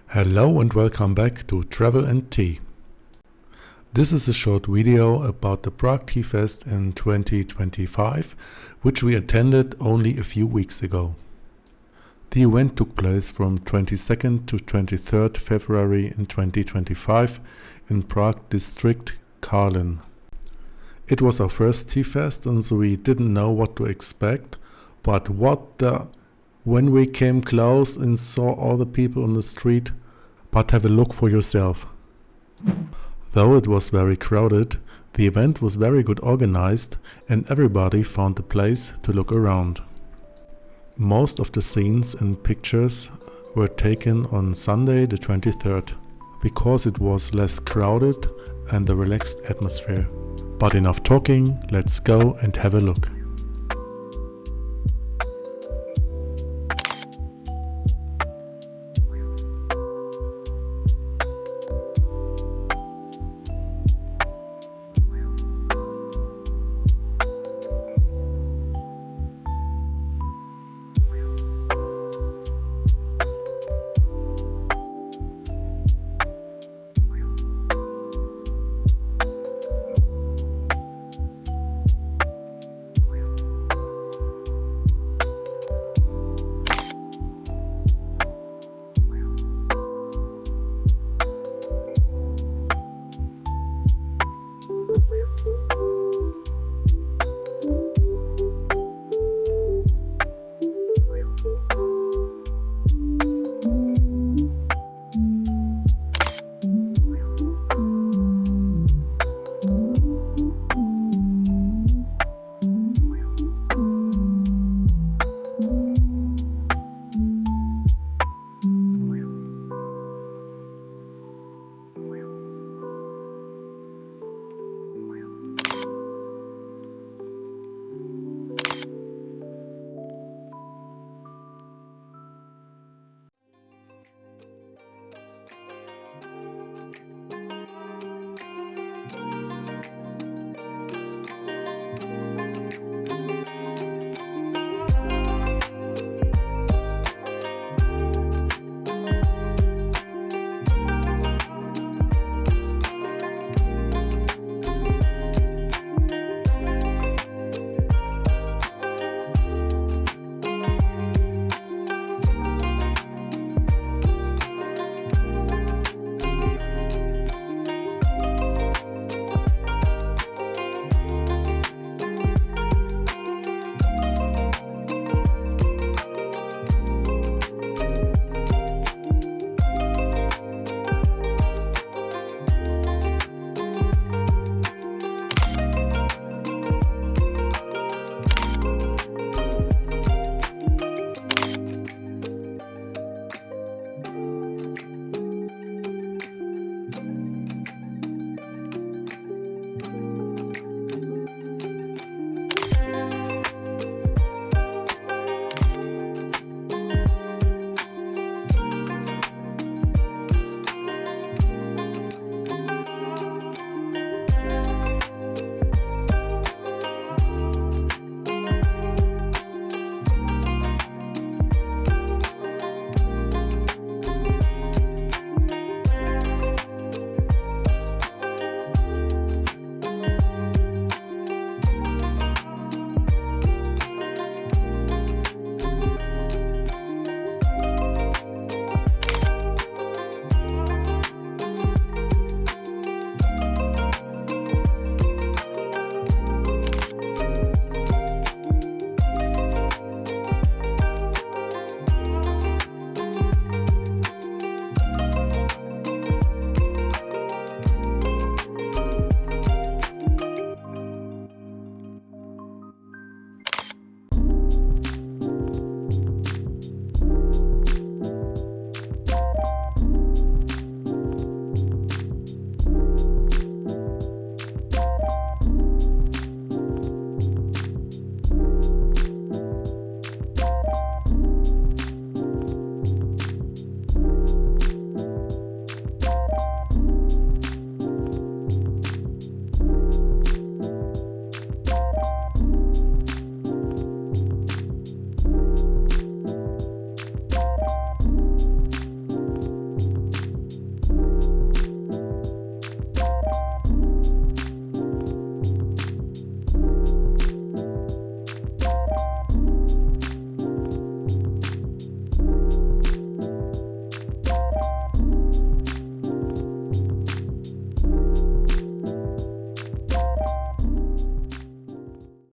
Hello and welcome back to Travel and Tea. This is a short video about the Prague Tea Fest in 2025, which we attended only a few weeks ago. The event took place from 22nd to 23rd February in 2025 in Prague district, Karlin. It was our first tea fest, and so we didn't know what to expect, but when we came close and saw all the people on the street, but have a look for yourself. Though it was very crowded, the event was very good organized and everybody found a place to look around. Most of the scenes and pictures were taken on Sunday the 23rd, because it was less crowded and a relaxed atmosphere. But enough talking, let's go and have a look.